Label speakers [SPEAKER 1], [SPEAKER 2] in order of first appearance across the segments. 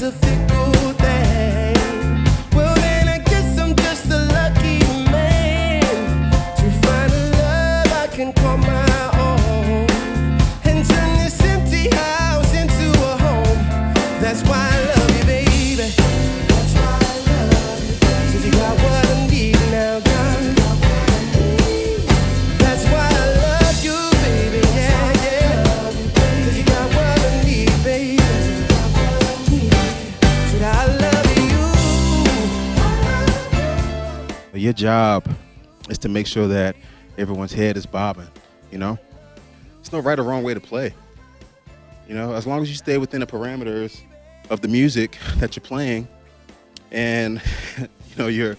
[SPEAKER 1] is a fickle thing. Well, then I guess I'm just a lucky man to find a love I can call my own and turn this empty house into a home. That's why I love you, baby. That's why I love you, baby. 'Cause you got what I need now, God. That's why I love you, baby. Yeah, yeah. 'Cause you got what I need, baby. Said I love you.
[SPEAKER 2] Your job is to make sure that everyone's head is bobbing, you know? There's no right or wrong way to play. You know, as long as you stay within the parameters of the music that you're playing and you know your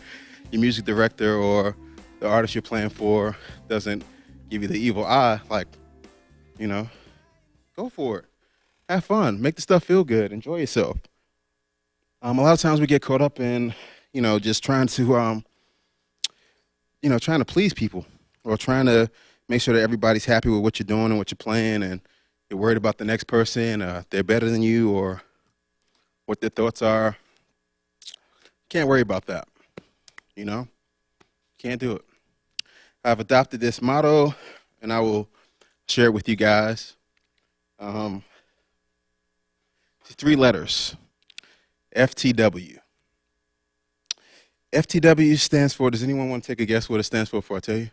[SPEAKER 2] music director or the artist you're playing for doesn't give you the evil eye, like, you know, go for it. Have fun. Make the stuff feel good. Enjoy yourself. A lot of times we get caught up in, you know, just trying to trying to please people or trying to make sure that everybody's happy with what you're doing and what you're playing, and you're worried about the next person, if they're better than you or what their thoughts are. Can't worry about that, you know? Can't do it. I've adopted this motto, and I will share it with you guys. It's 3 letters, FTW. FTW stands for, does anyone want to take a guess what it stands for before I tell you?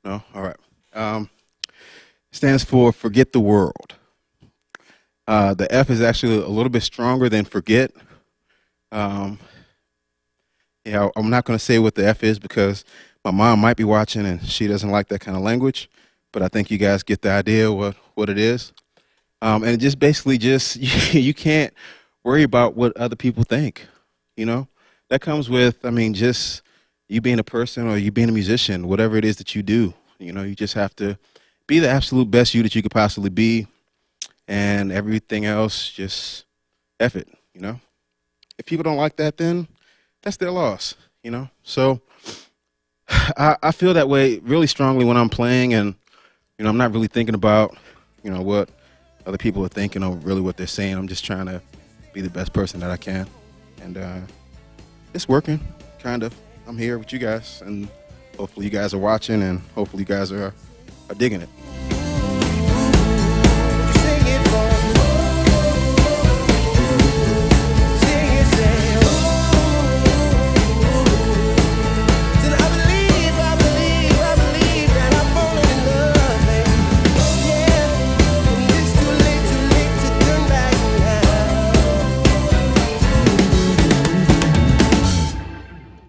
[SPEAKER 2] No? All right. Stands for forget the world. The F is actually a little bit stronger than forget. Yeah, I'm not going to say what the F is because my mom might be watching and she doesn't like that kind of language, but I think you guys get the idea what it is. And it just basically you can't worry about what other people think, you know? That comes with, I mean, just you being a person or you being a musician, whatever it is that you do, you know, you just have to be the absolute best you that you could possibly be, and everything else, just F it, you know? If people don't like that, then that's their loss, you know? So I feel that way really strongly when I'm playing, and, you know, I'm not really thinking about, you know, what other people are thinking or really what they're saying. I'm just trying to be the best person that I can. And it's working, kind of. I'm here with you guys, and hopefully you guys are watching, and hopefully you guys are digging it.